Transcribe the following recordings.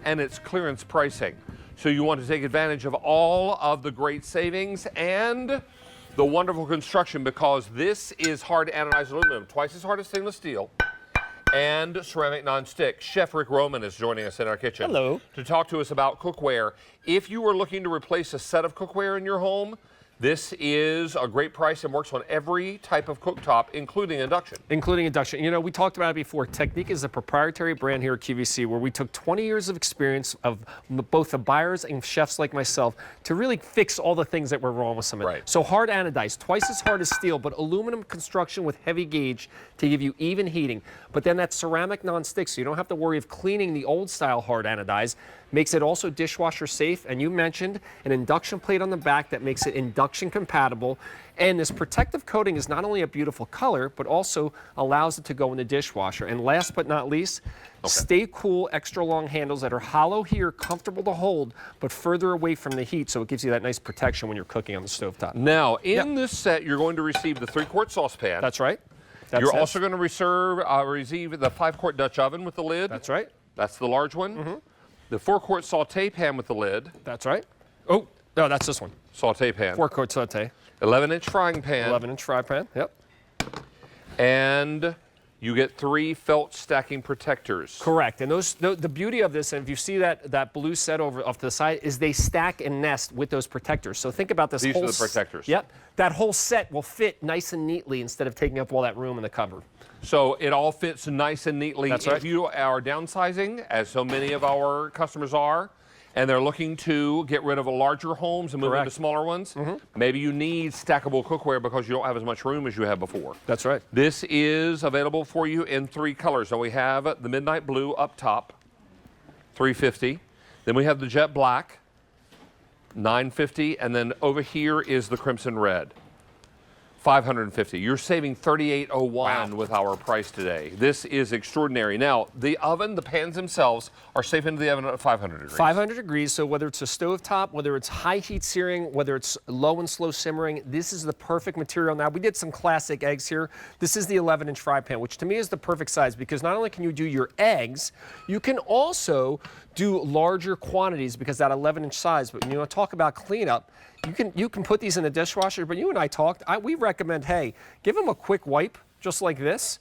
and it's clearance pricing. So you want to take advantage of all of the great savings and the wonderful construction, because this is hard anodized aluminum, twice as hard as stainless steel, and ceramic non-stick. Chef Rick Roman is joining us in our kitchen. Hello. To talk to us about cookware. If you were looking to replace a set of cookware in your home, this is a great price and works on every type of cooktop, including induction. Including induction. You know, we talked about it before. Technique is a proprietary brand here at QVC where we took 20 years of experience of both the buyers and chefs like myself to really fix all the things that were wrong with some of it. Right. So hard anodized, twice as hard as steel, but aluminum construction with heavy gauge to give you even heating. But then that ceramic non-stick, so you don't have to worry of cleaning the old style hard anodized. Makes it also dishwasher safe, and you mentioned an induction plate on the back that makes it induction compatible. And this protective coating is not only a beautiful color, but also allows it to go in the dishwasher. And last but not least, Stay Cool extra long handles that are hollow here, comfortable to hold, but further away from the heat, so it gives you that nice protection when you're cooking on the stovetop. Now, in this set, you're going to receive the 3-quart saucepan. That's right. You're also going to receive the 5-quart Dutch oven with the lid. That's right. That's the large one. The 4-quart saute pan with the lid. That's right. Oh, no, that's this one. Saute pan. 4-quart saute. 11-inch frying pan. 11-inch fry pan, yep. And you get 3 felt stacking protectors. Correct. And those, the beauty of this, and if you see that blue set over off to the side, is they stack and nest with those protectors. So think about this. These are the protectors. Yep. That whole set will fit nice and neatly instead of taking up all that room in the cupboard. So it all fits nice and neatly. That's right. If you are downsizing, as so many of our customers are, and they're looking to get rid of larger homes and move into smaller ones, maybe you need stackable cookware because you don't have as much room as you had before. That's right. This is available for you in 3 colors. So we have the midnight blue up top, $350. Then we have the jet black, $950, and then over here is the crimson red, $550. You're saving $38.01 with our price today. This is extraordinary. Now, the oven, the pans themselves are safe into the oven at 500 degrees. 500 degrees, so whether it's a stovetop, whether it's high heat searing, whether it's low and slow simmering, this is the perfect material. Now, we did some classic eggs here. This is the 11-inch fry pan, which to me is the perfect size because not only can you do your eggs, you can also do larger quantities because that 11-inch size. But when you talk about cleanup, you can put these in the dishwasher. But you and I talked. We recommend, hey, give them a quick wipe just like this.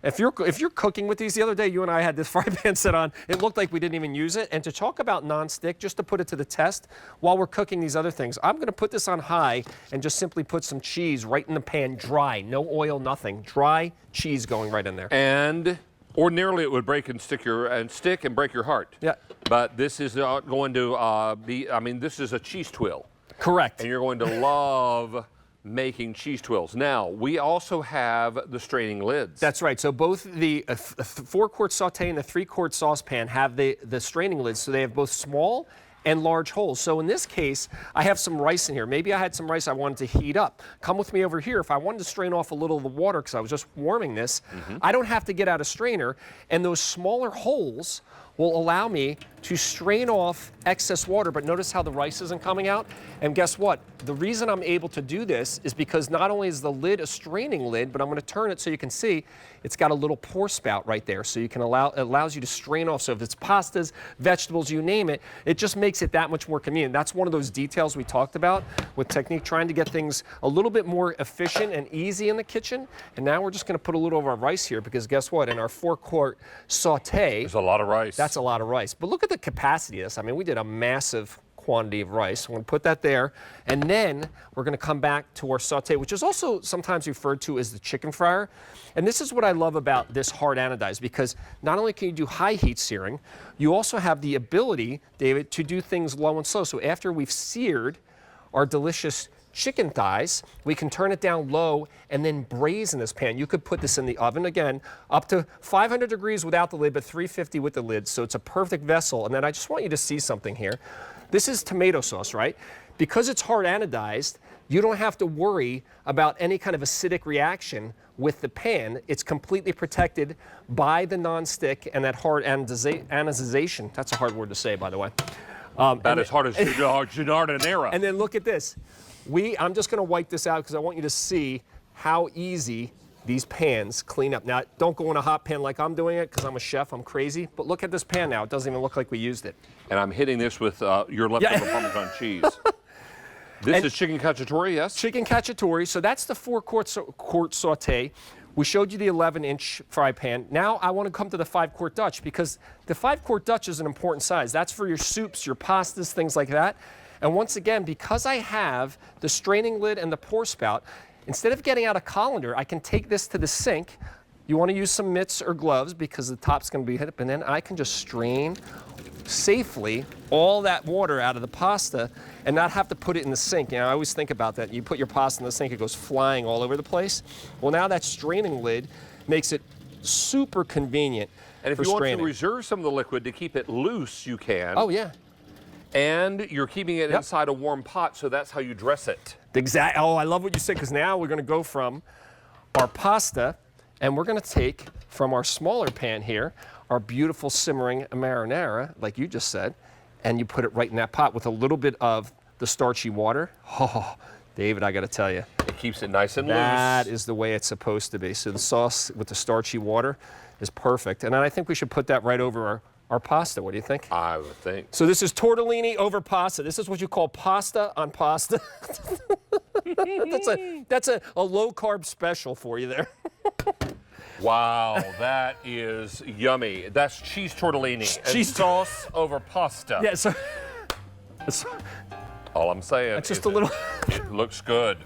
If you're cooking with these, the other day you and I had this fry pan set on. It looked like we didn't even use it. And to talk about non-stick, just to put it to the test while we're cooking these other things, I'm going to put this on high and just simply put some cheese right in the pan, dry, no oil, nothing, dry cheese going right in there. And ordinarily, it would break and stick and break your heart. Yeah. But this is not going to be. I mean, this is a cheese twill. Correct. And you're going to love making cheese twills. Now, we also have the straining lids. That's right. So both the 4-quart saute and the 3-quart saucepan have the straining lids. So they have both small and large holes. So in this case, I have some rice in here. Maybe I had some rice I wanted to heat up. Come with me over here. If I wanted to strain off a little of the water because I was just warming this, I don't have to get out a strainer. And those smaller holes will allow me to strain off excess water, but notice how the rice isn't coming out. And guess what? The reason I'm able to do this is because not only is the lid a straining lid, but I'm going to turn it so you can see it's got a little pour spout right there, so you can it allows you to strain off. So if it's pastas, vegetables, you name it, it just makes it that much more convenient. That's one of those details we talked about with Technique, trying to get things a little bit more efficient and easy in the kitchen. And now we're just going to put a little of our rice here because guess what? In our 4-quart saute, there's a lot of rice. That's a lot of rice. But look at the capacity of this. I mean, we did a massive quantity of rice. I'm going to put that there. And then we're going to come back to our saute, which is also sometimes referred to as the chicken fryer. And this is what I love about this hard anodized, because not only can you do high heat searing, you also have the ability, David, to do things low and slow. So after we've seared our delicious chicken thighs, we can turn it down low and then braise in this pan. You could put this in the oven, again, up to 500 degrees without the lid, but 350 with the lid. So it's a perfect vessel. And then I just want you to see something here. This is tomato sauce, right? Because it's hard anodized, you don't have to worry about any kind of acidic reaction with the pan. It's completely protected by the non-stick and that hard anodization. That's a hard word to say, by the way. About as hard as Giardinera. And then look at this. I'm just going to wipe this out because I want you to see how easy these pans clean up. Now, don't go in a hot pan like I'm doing it because I'm a chef, I'm crazy. But look at this pan now. It doesn't even look like we used it. And I'm hitting this with your leftover Parmesan cheese. This is chicken cacciatore, yes? Chicken cacciatore. So that's the 4-quart saute. We showed you the 11-inch fry pan. Now I want to come to the 5-quart Dutch because the 5-quart Dutch is an important size. That's for your soups, your pastas, things like that. And once again, because I have the straining lid and the pour spout, instead of getting out a colander, I can take this to the sink. You want to use some mitts or gloves because the top's going to be hit up, and then I can just strain safely all that water out of the pasta and not have to put it in the sink. You know, I always think about that. You put your pasta in the sink, it goes flying all over the place. Well, now that straining lid makes it super convenient. And if you want to reserve some of the liquid to keep it loose, you can. Oh, yeah. And you're keeping it inside a warm pot, so that's how you dress it. Exactly. Oh, I love what you said, because now we're going to go from our pasta, and we're going to take from our smaller pan here our beautiful simmering marinara, like you just said, and you put it right in that pot with a little bit of the starchy water. Oh, David, I got to tell you. It keeps it nice and loose. That is the way it's supposed to be. So the sauce with the starchy water is perfect. And I think we should put that right over our pasta. What do you think? I would think. So this is tortellini over pasta. This is what you call pasta on pasta. That's a low-carb special for you there. Wow, that is yummy. That's cheese tortellini and sauce over pasta. Yeah, so all I'm saying that's just is a little. It looks good.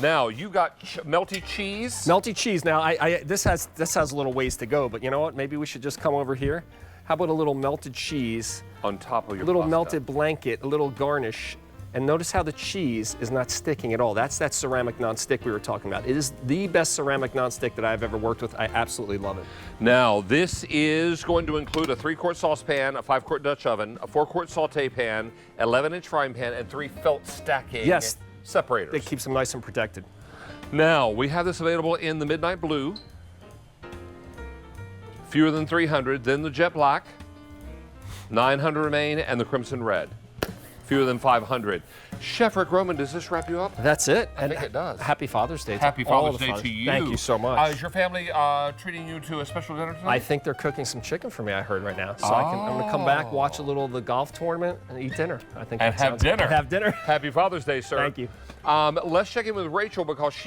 Now you got melty cheese. Melty cheese. Now this has a little ways to go, but you know what? Maybe we should just come over here. How about a little melted cheese on top of your a little pasta. Melted blanket, a little garnish. And notice how the cheese is not sticking at all. That's that ceramic nonstick we were talking about. It is the best ceramic nonstick that I've ever worked with. I absolutely love it. Now, this is going to include a 3-quart saucepan, a 5-quart Dutch oven, a 4-quart saute pan, 11-inch frying pan, and 3 felt stacking separators. It keeps them nice and protected. Now, we have this available in the midnight blue, fewer than 300, then the jet black, 900 remain, and the crimson red. Fewer than 500. Chef Rick Roman, does this wrap you up? That's it. I think it does. Happy Father's Day. Happy Father's Day to you. Thank you so much. Is your family treating you to a special dinner tonight? I think they're cooking some chicken for me, I heard right now. So I'm going to come back, watch a little of the golf tournament, and eat dinner. I think and have dinner. Have dinner. Happy Father's Day, sir. Thank you. Let's check in with Rachel because she